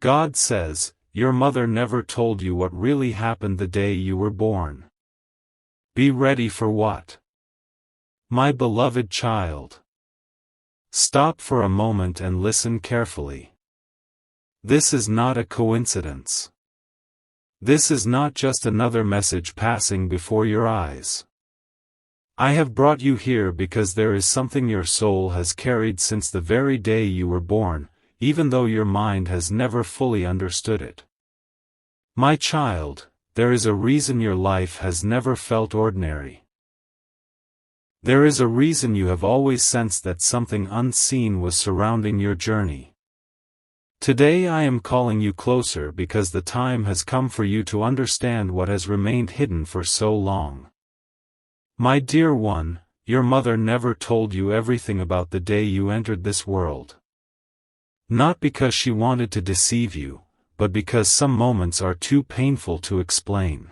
God says, your mother never told you what really happened the day you were born. Be ready for what? My beloved child. Stop for a moment and listen carefully. This is not a coincidence. This is not just another message passing before your eyes. I have brought you here because there is something your soul has carried since the very day you were born, even though your mind has never fully understood it. My child, there is a reason your life has never felt ordinary. There is a reason you have always sensed that something unseen was surrounding your journey. Today I am calling you closer because the time has come for you to understand what has remained hidden for so long. My dear one, your mother never told you everything about the day you entered this world. Not because she wanted to deceive you, but because some moments are too painful to explain.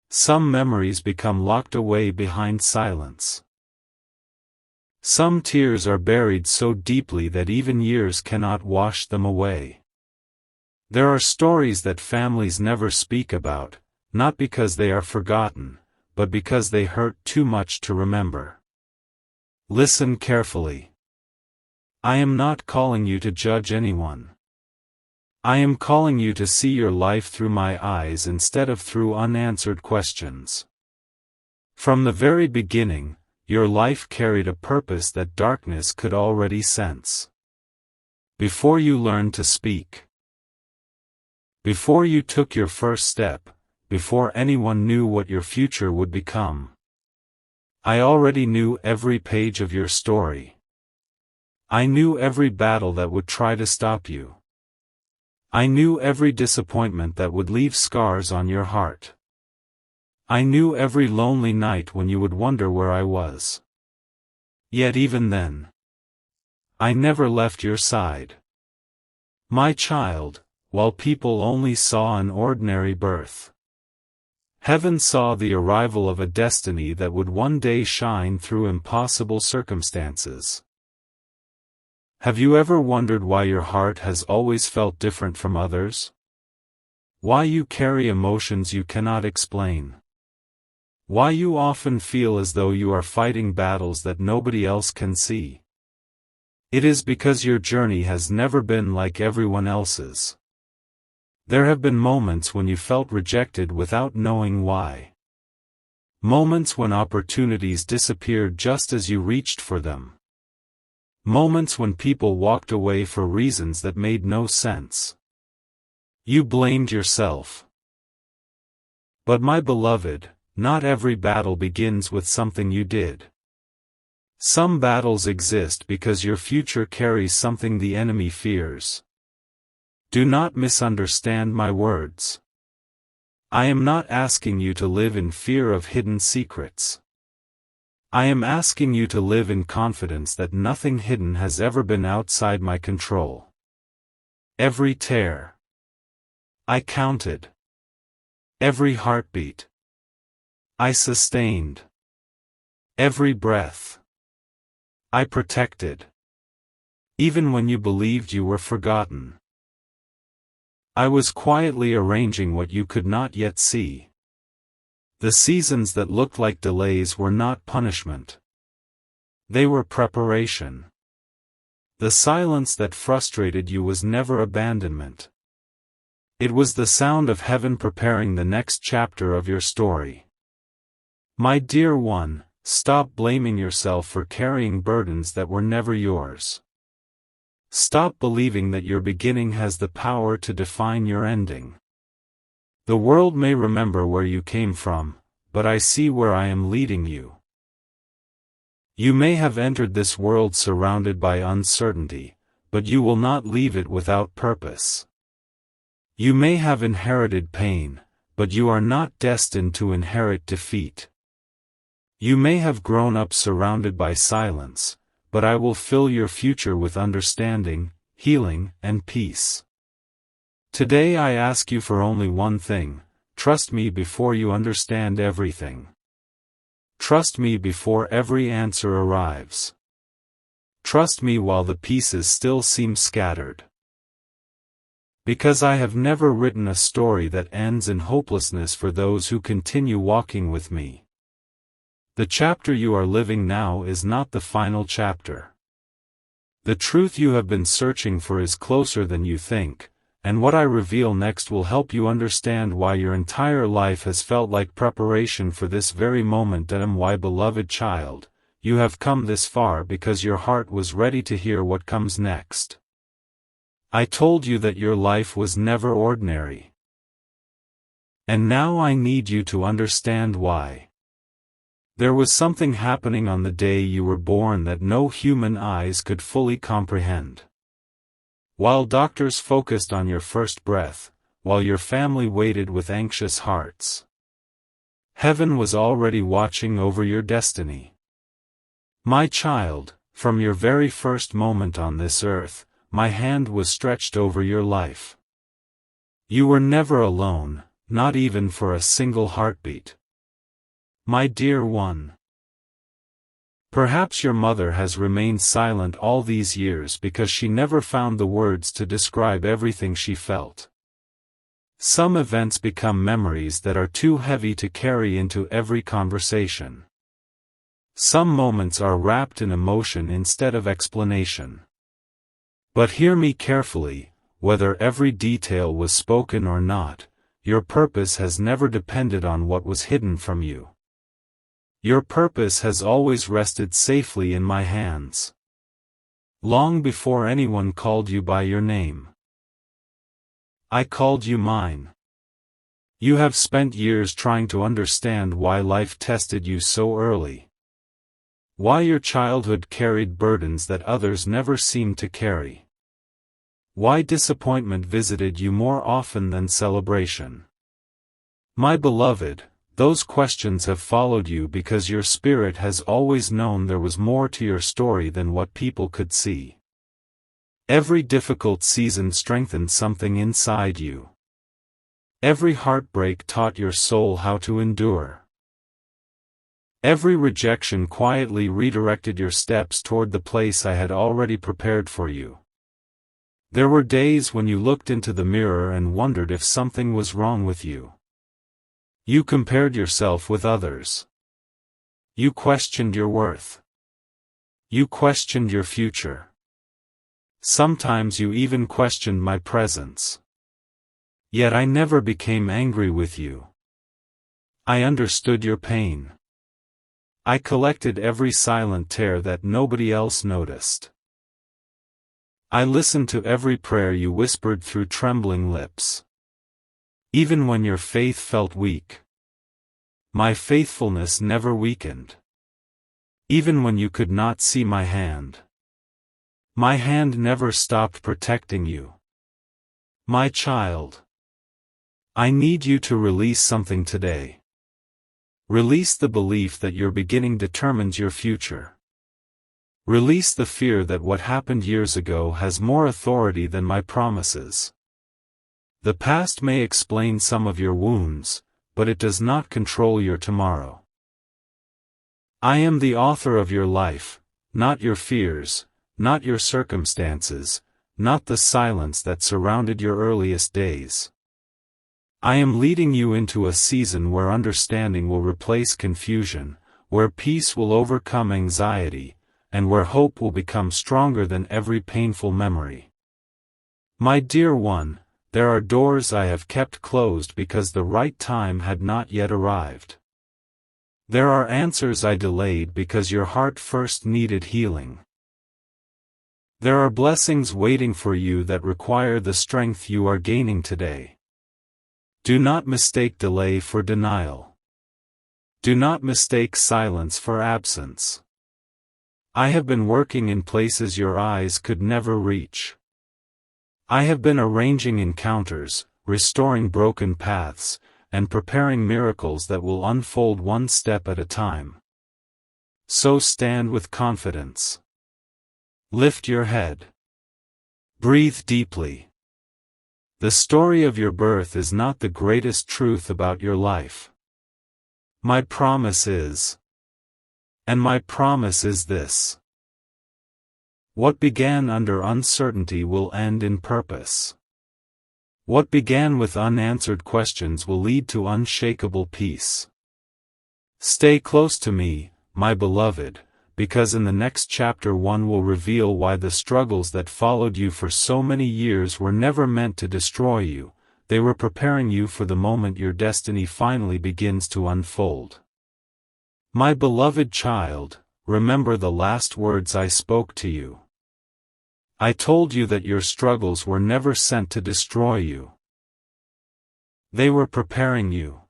Some memories become locked away behind silence. Some tears are buried so deeply that even years cannot wash them away. There are stories that families never speak about, not because they are forgotten, but because they hurt too much to remember. Listen carefully. I am not calling you to judge anyone. I am calling you to see your life through my eyes instead of through unanswered questions. From the very beginning, your life carried a purpose that darkness could already sense. Before you learned to speak, before you took your first step, before anyone knew what your future would become, I already knew every page of your story. I knew every battle that would try to stop you. I knew every disappointment that would leave scars on your heart. I knew every lonely night when you would wonder where I was. Yet even then, I never left your side. My child, while people only saw an ordinary birth, heaven saw the arrival of a destiny that would one day shine through impossible circumstances. Have you ever wondered why your heart has always felt different from others? Why you carry emotions you cannot explain? Why you often feel as though you are fighting battles that nobody else can see? It is because your journey has never been like everyone else's. There have been moments when you felt rejected without knowing why. Moments when opportunities disappeared just as you reached for them. Moments when people walked away for reasons that made no sense. You blamed yourself. But my beloved, not every battle begins with something you did. Some battles exist because your future carries something the enemy fears. Do not misunderstand my words. I am not asking you to live in fear of hidden secrets. I am asking you to live in confidence that nothing hidden has ever been outside my control. Every tear I counted. Every heartbeat I sustained. Every breath I protected. Even when you believed you were forgotten. I was quietly arranging what you could not yet see. The seasons that looked like delays were not punishment. They were preparation. The silence that frustrated you was never abandonment. It was the sound of heaven preparing the next chapter of your story. My dear one, stop blaming yourself for carrying burdens that were never yours. Stop believing that your beginning has the power to define your ending. The world may remember where you came from, but I see where I am leading you. You may have entered this world surrounded by uncertainty, but you will not leave it without purpose. You may have inherited pain, but you are not destined to inherit defeat. You may have grown up surrounded by silence, but I will fill your future with understanding, healing, and peace. Today I ask you for only one thing: trust me before you understand everything. Trust me before every answer arrives. Trust me while the pieces still seem scattered. Because I have never written a story that ends in hopelessness for those who continue walking with me. The chapter you are living now is not the final chapter. The truth you have been searching for is closer than you think, and what I reveal next will help you understand why your entire life has felt like preparation for this very moment. My beloved child, you have come this far because your heart was ready to hear what comes next. I told you that your life was never ordinary. And now I need you to understand why. There was something happening on the day you were born that no human eyes could fully comprehend. While doctors focused on your first breath, while your family waited with anxious hearts, heaven was already watching over your destiny. My child, from your very first moment on this earth, my hand was stretched over your life. You were never alone, not even for a single heartbeat. My dear one. Perhaps your mother has remained silent all these years because she never found the words to describe everything she felt. Some events become memories that are too heavy to carry into every conversation. Some moments are wrapped in emotion instead of explanation. But hear me carefully, whether every detail was spoken or not, your purpose has never depended on what was hidden from you. Your purpose has always rested safely in my hands. Long before anyone called you by your name, I called you mine. You have spent years trying to understand why life tested you so early. Why your childhood carried burdens that others never seemed to carry. Why disappointment visited you more often than celebration. My beloved, those questions have followed you because your spirit has always known there was more to your story than what people could see. Every difficult season strengthened something inside you. Every heartbreak taught your soul how to endure. Every rejection quietly redirected your steps toward the place I had already prepared for you. There were days when you looked into the mirror and wondered if something was wrong with you. You compared yourself with others. You questioned your worth. You questioned your future. Sometimes you even questioned my presence. Yet I never became angry with you. I understood your pain. I collected every silent tear that nobody else noticed. I listened to every prayer you whispered through trembling lips. Even when your faith felt weak, my faithfulness never weakened. Even when you could not see my hand never stopped protecting you. My child, I need you to release something today. Release the belief that your beginning determines your future. Release the fear that what happened years ago has more authority than my promises. The past may explain some of your wounds, but it does not control your tomorrow. I am the author of your life, not your fears, not your circumstances, not the silence that surrounded your earliest days. I am leading you into a season where understanding will replace confusion, where peace will overcome anxiety, and where hope will become stronger than every painful memory. My dear one, there are doors I have kept closed because the right time had not yet arrived. There are answers I delayed because your heart first needed healing. There are blessings waiting for you that require the strength you are gaining today. Do not mistake delay for denial. Do not mistake silence for absence. I have been working in places your eyes could never reach. I have been arranging encounters, restoring broken paths, and preparing miracles that will unfold one step at a time. So stand with confidence. Lift your head. Breathe deeply. The story of your birth is not the greatest truth about your life. My promise is. And my promise is this. What began under uncertainty will end in purpose. What began with unanswered questions will lead to unshakable peace. Stay close to me, my beloved, because in the next chapter one will reveal why the struggles that followed you for so many years were never meant to destroy you. They were preparing you for the moment your destiny finally begins to unfold. My beloved child, remember the last words I spoke to you. I told you that your struggles were never sent to destroy you. They were preparing you.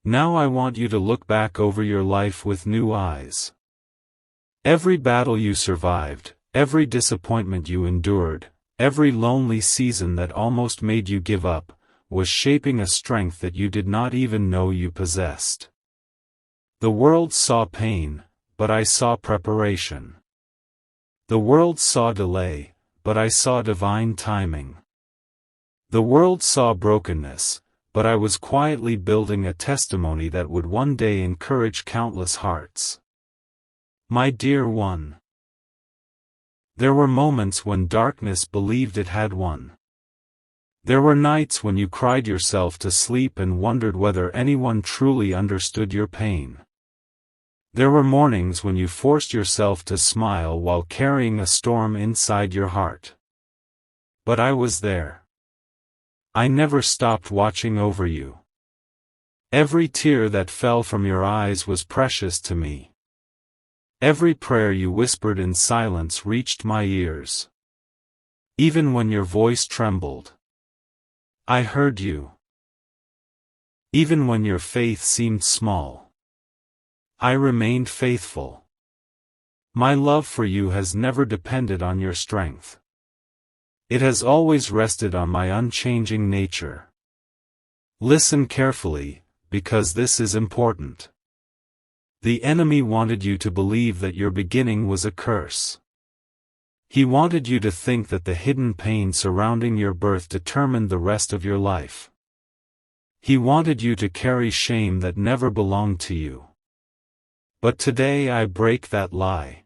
Now I want you to look back over your life with new eyes. Every battle you survived, every disappointment you endured, every lonely season that almost made you give up, was shaping a strength that you did not even know you possessed. The world saw pain, but I saw preparation. The world saw delay, but I saw divine timing. The world saw brokenness, but I was quietly building a testimony that would one day encourage countless hearts. My dear one. There were moments when darkness believed it had won. There were nights when you cried yourself to sleep and wondered whether anyone truly understood your pain. There were mornings when you forced yourself to smile while carrying a storm inside your heart. But I was there. I never stopped watching over you. Every tear that fell from your eyes was precious to me. Every prayer you whispered in silence reached my ears. Even when your voice trembled, I heard you. Even when your faith seemed small, I remained faithful. My love for you has never depended on your strength. It has always rested on my unchanging nature. Listen carefully, because this is important. The enemy wanted you to believe that your beginning was a curse. He wanted you to think that the hidden pain surrounding your birth determined the rest of your life. He wanted you to carry shame that never belonged to you. But today I break that lie.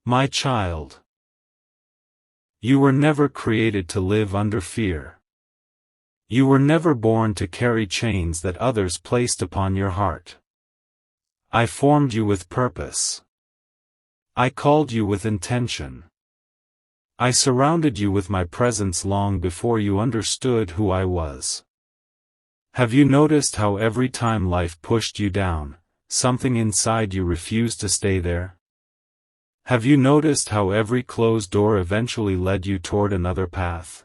My child. You were never created to live under fear. You were never born to carry chains that others placed upon your heart. I formed you with purpose. I called you with intention. I surrounded you with my presence long before you understood who I was. Have you noticed how every time life pushed you down, something inside you refused to stay there? Have you noticed how every closed door eventually led you toward another path?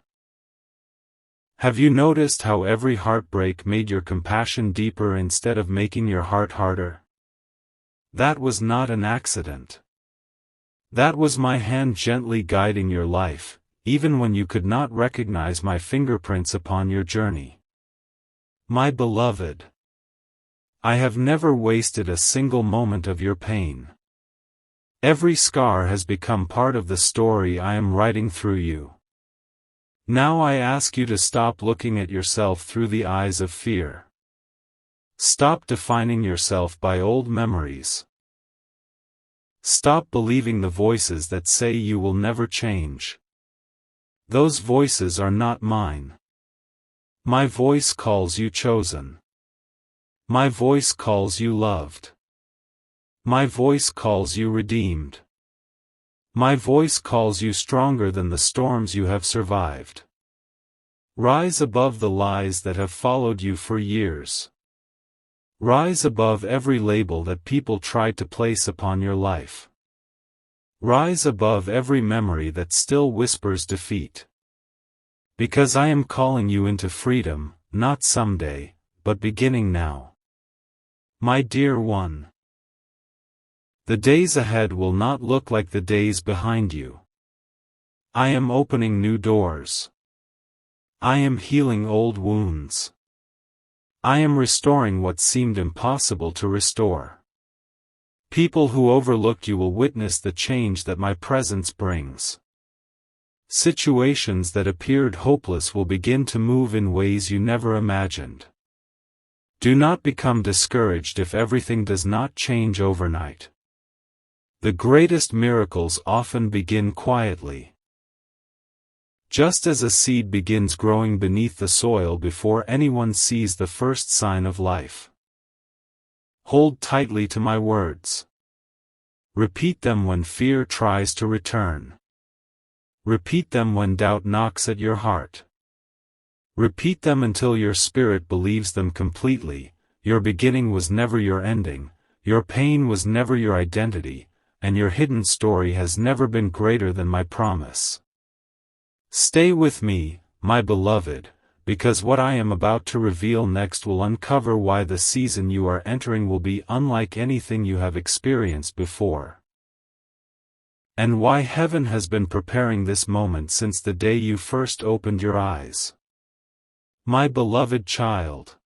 Have you noticed how every heartbreak made your compassion deeper instead of making your heart harder? That was not an accident. That was my hand gently guiding your life, even when you could not recognize my fingerprints upon your journey. My beloved. I have never wasted a single moment of your pain. Every scar has become part of the story I am writing through you. Now I ask you to stop looking at yourself through the eyes of fear. Stop defining yourself by old memories. Stop believing the voices that say you will never change. Those voices are not mine. My voice calls you chosen. My voice calls you loved. My voice calls you redeemed. My voice calls you stronger than the storms you have survived. Rise above the lies that have followed you for years. Rise above every label that people tried to place upon your life. Rise above every memory that still whispers defeat. Because I am calling you into freedom, not someday, but beginning now. My dear one. The days ahead will not look like the days behind you. I am opening new doors. I am healing old wounds. I am restoring what seemed impossible to restore. People who overlooked you will witness the change that my presence brings. Situations that appeared hopeless will begin to move in ways you never imagined. Do not become discouraged if everything does not change overnight. The greatest miracles often begin quietly. Just as a seed begins growing beneath the soil before anyone sees the first sign of life. Hold tightly to my words. Repeat them when fear tries to return. Repeat them when doubt knocks at your heart. Repeat them until your spirit believes them completely. Your beginning was never your ending, your pain was never your identity, and your hidden story has never been greater than my promise. Stay with me, my beloved, because what I am about to reveal next will uncover why the season you are entering will be unlike anything you have experienced before. And why heaven has been preparing this moment since the day you first opened your eyes. My beloved child.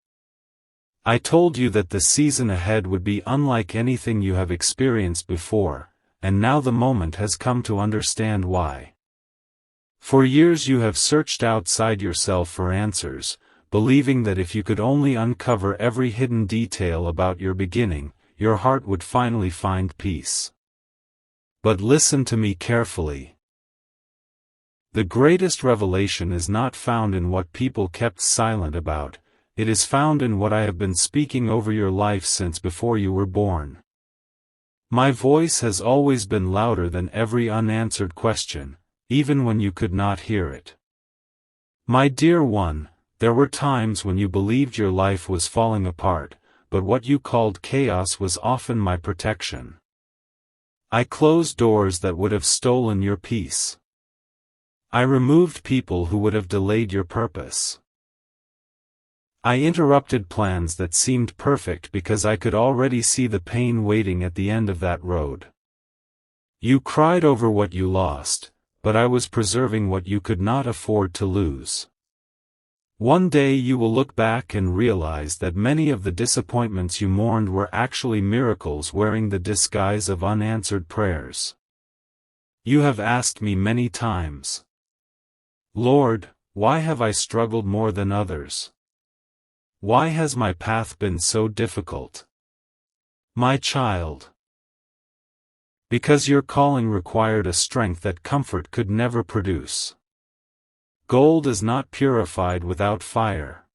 I told you that the season ahead would be unlike anything you have experienced before, and now the moment has come to understand why. For years you have searched outside yourself for answers, believing that if you could only uncover every hidden detail about your beginning, your heart would finally find peace. But listen to me carefully. The greatest revelation is not found in what people kept silent about, it is found in what I have been speaking over your life since before you were born. My voice has always been louder than every unanswered question, even when you could not hear it. My dear one, there were times when you believed your life was falling apart, but what you called chaos was often my protection. I closed doors that would have stolen your peace. I removed people who would have delayed your purpose. I interrupted plans that seemed perfect because I could already see the pain waiting at the end of that road. You cried over what you lost, but I was preserving what you could not afford to lose. One day you will look back and realize that many of the disappointments you mourned were actually miracles wearing the disguise of unanswered prayers. You have asked me many times, Lord, why have I struggled more than others? Why has my path been so difficult? My child. Because your calling required a strength that comfort could never produce. Gold is not purified without fire.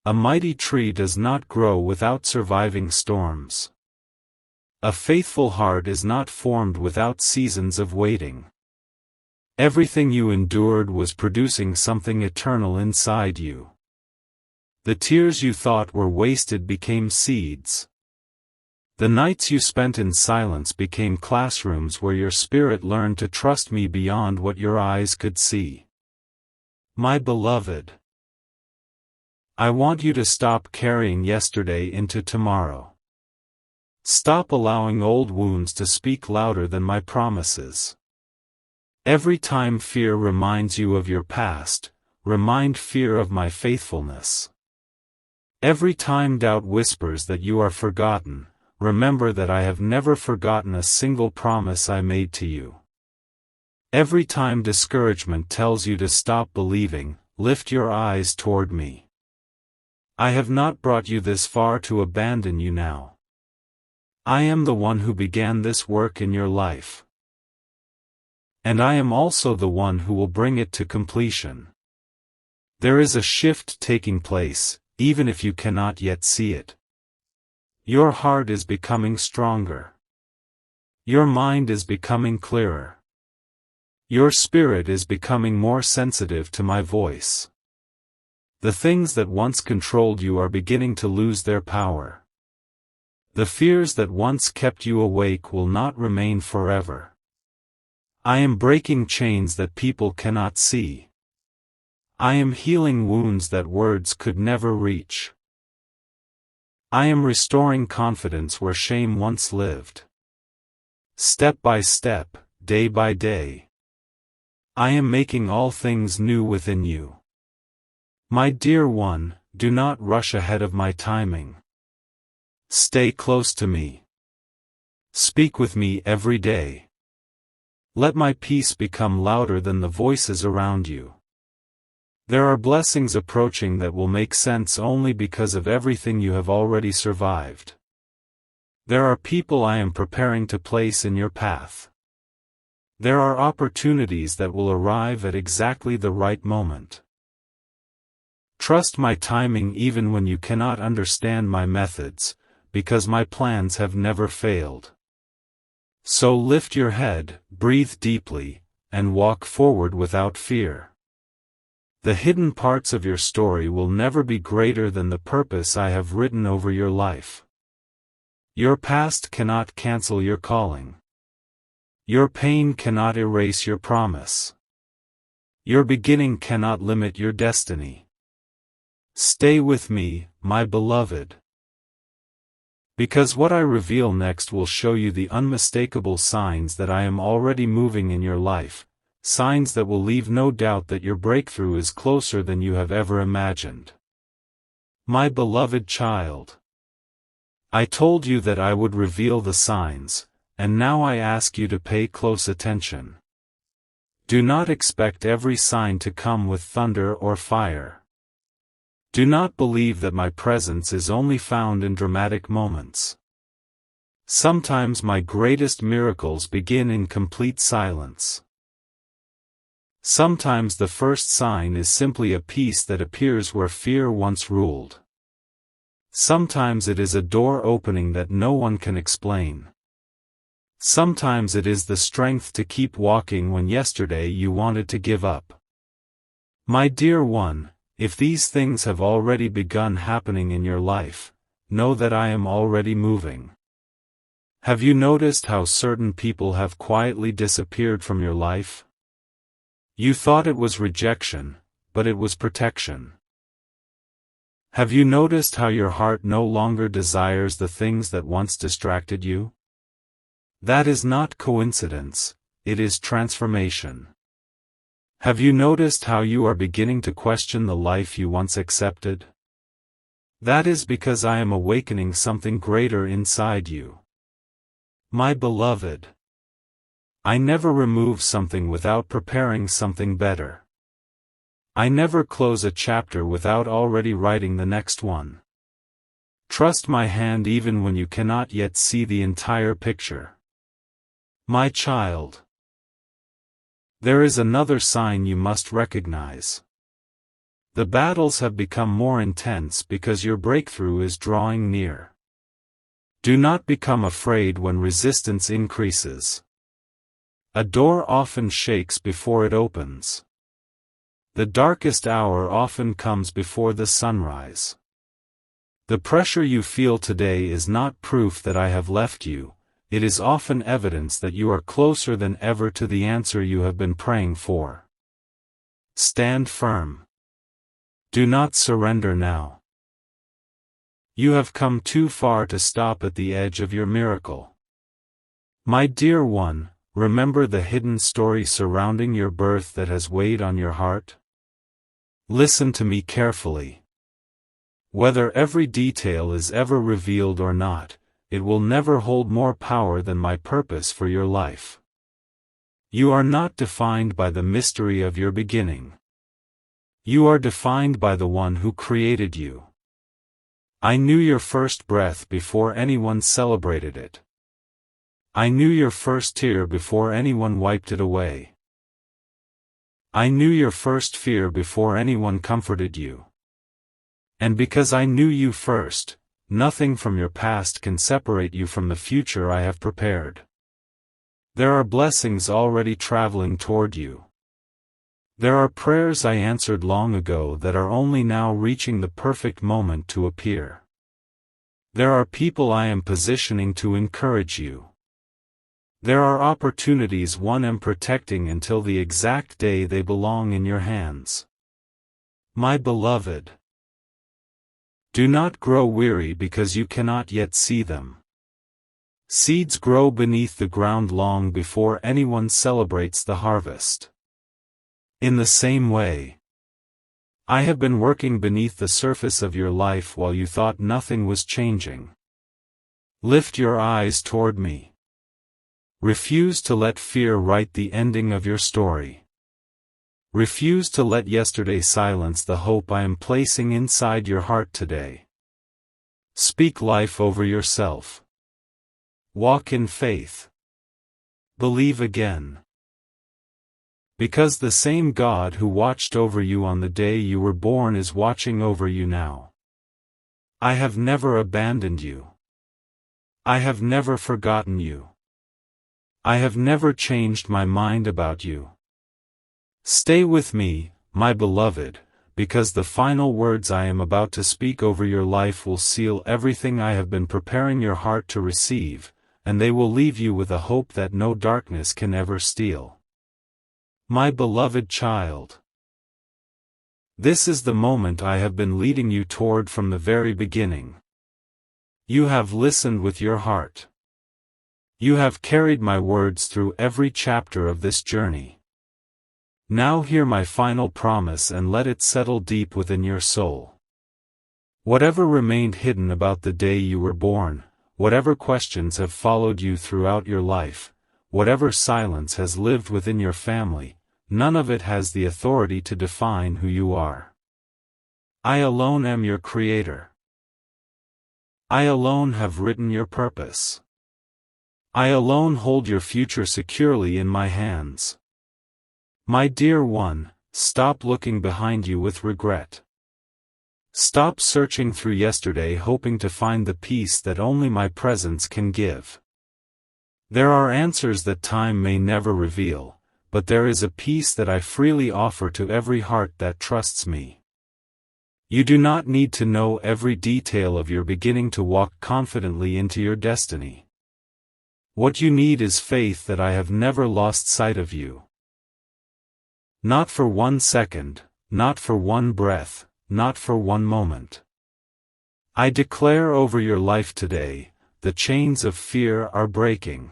A mighty tree does not grow without surviving storms. A faithful heart is not formed without seasons of waiting. Everything you endured was producing something eternal inside you. The tears you thought were wasted became seeds. The nights you spent in silence became classrooms where your spirit learned to trust me beyond what your eyes could see. My beloved, I want you to stop carrying yesterday into tomorrow. Stop allowing old wounds to speak louder than my promises. Every time fear reminds you of your past, remind fear of my faithfulness. Every time doubt whispers that you are forgotten, remember that I have never forgotten a single promise I made to you. Every time discouragement tells you to stop believing, lift your eyes toward me. I have not brought you this far to abandon you now. I am the one who began this work in your life. And I am also the one who will bring it to completion. There is a shift taking place, even if you cannot yet see it. Your heart is becoming stronger. Your mind is becoming clearer. Your spirit is becoming more sensitive to my voice. The things that once controlled you are beginning to lose their power. The fears that once kept you awake will not remain forever. I am breaking chains that people cannot see. I am healing wounds that words could never reach. I am restoring confidence where shame once lived. Step by step, day by day. I am making all things new within you. My dear one, do not rush ahead of my timing. Stay close to me. Speak with me every day. Let my peace become louder than the voices around you. There are blessings approaching that will make sense only because of everything you have already survived. There are people I am preparing to place in your path. There are opportunities that will arrive at exactly the right moment. Trust my timing even when you cannot understand my methods, because my plans have never failed. So lift your head, breathe deeply, and walk forward without fear. The hidden parts of your story will never be greater than the purpose I have written over your life. Your past cannot cancel your calling. Your pain cannot erase your promise. Your beginning cannot limit your destiny. Stay with me, my beloved. Because what I reveal next will show you the unmistakable signs that I am already moving in your life, signs that will leave no doubt that your breakthrough is closer than you have ever imagined. My beloved child. I told you that I would reveal the signs, and now I ask you to pay close attention. Do not expect every sign to come with thunder or fire. Do not believe that my presence is only found in dramatic moments. Sometimes my greatest miracles begin in complete silence. Sometimes the first sign is simply a peace that appears where fear once ruled. Sometimes it is a door opening that no one can explain. Sometimes it is the strength to keep walking when yesterday you wanted to give up. My dear one, if these things have already begun happening in your life, know that I am already moving. Have you noticed how certain people have quietly disappeared from your life? You thought it was rejection, but it was protection. Have you noticed how your heart no longer desires the things that once distracted you? That is not coincidence, it is transformation. Have you noticed how you are beginning to question the life you once accepted? That is because I am awakening something greater inside you. My beloved. I never remove something without preparing something better. I never close a chapter without already writing the next one. Trust my hand even when you cannot yet see the entire picture. My child. There is another sign you must recognize. The battles have become more intense because your breakthrough is drawing near. Do not become afraid when resistance increases. A door often shakes before it opens. The darkest hour often comes before the sunrise. The pressure you feel today is not proof that I have left you. It is often evidence that you are closer than ever to the answer you have been praying for. Stand firm. Do not surrender now. You have come too far to stop at the edge of your miracle. My dear one, remember the hidden story surrounding your birth that has weighed on your heart? Listen to me carefully. Whether every detail is ever revealed or not, it will never hold more power than my purpose for your life. You are not defined by the mystery of your beginning. You are defined by the one who created you. I knew your first breath before anyone celebrated it. I knew your first tear before anyone wiped it away. I knew your first fear before anyone comforted you. And because I knew you first, nothing from your past can separate you from the future I have prepared. There are blessings already traveling toward you. There are prayers I answered long ago that are only now reaching the perfect moment to appear. There are people I am positioning to encourage you. There are opportunities one am protecting until the exact day they belong in your hands. My beloved. Do not grow weary because you cannot yet see them. Seeds grow beneath the ground long before anyone celebrates the harvest. In the same way, I have been working beneath the surface of your life while you thought nothing was changing. Lift your eyes toward me. Refuse to let fear write the ending of your story. Refuse to let yesterday silence the hope I am placing inside your heart today. Speak life over yourself. Walk in faith. Believe again. Because the same God who watched over you on the day you were born is watching over you now. I have never abandoned you. I have never forgotten you. I have never changed my mind about you. Stay with me, my beloved, because the final words I am about to speak over your life will seal everything I have been preparing your heart to receive, and they will leave you with a hope that no darkness can ever steal. My beloved child, this is the moment I have been leading you toward from the very beginning. You have listened with your heart. You have carried my words through every chapter of this journey. Now hear my final promise and let it settle deep within your soul. Whatever remained hidden about the day you were born, whatever questions have followed you throughout your life, whatever silence has lived within your family, none of it has the authority to define who you are. I alone am your creator. I alone have written your purpose. I alone hold your future securely in my hands. My dear one, stop looking behind you with regret. Stop searching through yesterday hoping to find the peace that only my presence can give. There are answers that time may never reveal, but there is a peace that I freely offer to every heart that trusts me. You do not need to know every detail of your beginning to walk confidently into your destiny. What you need is faith that I have never lost sight of you. Not for 1 second, not for 1 breath, not for 1 moment. I declare over your life today, the chains of fear are breaking.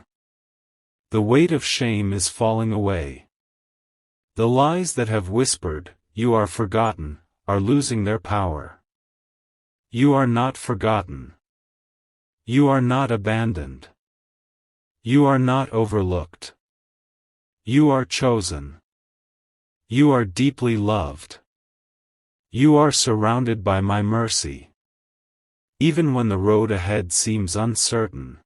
The weight of shame is falling away. The lies that have whispered, "You are forgotten," are losing their power. You are not forgotten. You are not abandoned. You are not overlooked. You are chosen. You are deeply loved. You are surrounded by my mercy. Even when the road ahead seems uncertain,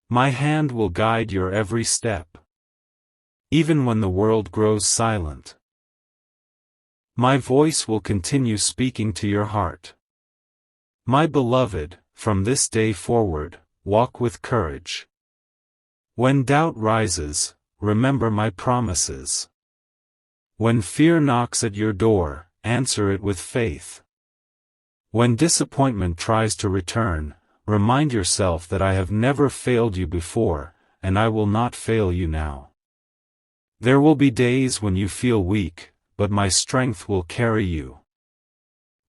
my hand will guide your every step. Even when the world grows silent, my voice will continue speaking to your heart. My beloved, from this day forward, walk with courage. When doubt rises, remember my promises. When fear knocks at your door, answer it with faith. When disappointment tries to return, remind yourself that I have never failed you before, and I will not fail you now. There will be days when you feel weak, but my strength will carry you.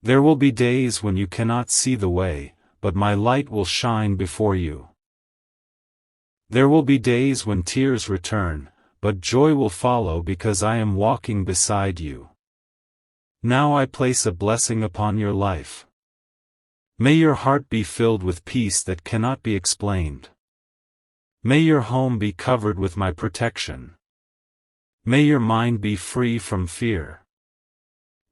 There will be days when you cannot see the way, but my light will shine before you. There will be days when tears return, but joy will follow because I am walking beside you. Now I place a blessing upon your life. May your heart be filled with peace that cannot be explained. May your home be covered with my protection. May your mind be free from fear.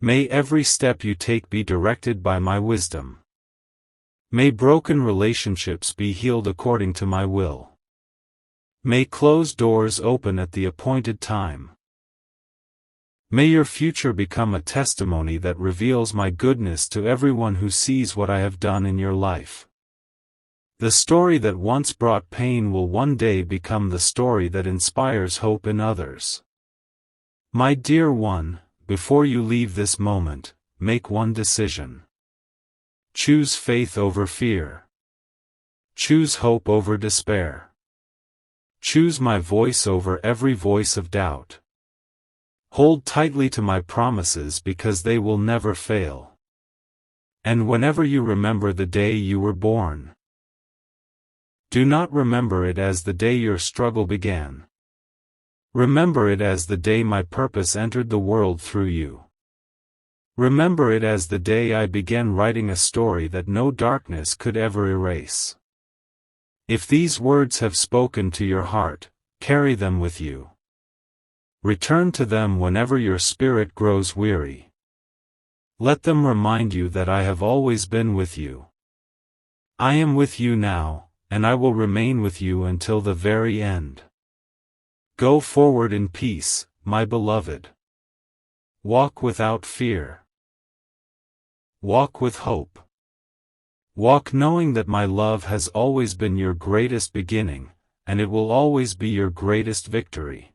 May every step you take be directed by my wisdom. May broken relationships be healed according to my will. May closed doors open at the appointed time. May your future become a testimony that reveals my goodness to everyone who sees what I have done in your life. The story that once brought pain will one day become the story that inspires hope in others. My dear one, before you leave this moment, make one decision. Choose faith over fear. Choose hope over despair. Choose my voice over every voice of doubt. Hold tightly to my promises because they will never fail. And whenever you remember the day you were born, do not remember it as the day your struggle began. Remember it as the day my purpose entered the world through you. Remember it as the day I began writing a story that no darkness could ever erase. If these words have spoken to your heart, carry them with you. Return to them whenever your spirit grows weary. Let them remind you that I have always been with you. I am with you now, and I will remain with you until the very end. Go forward in peace, my beloved. Walk without fear. Walk with hope. Walk knowing that my love has always been your greatest beginning, and it will always be your greatest victory.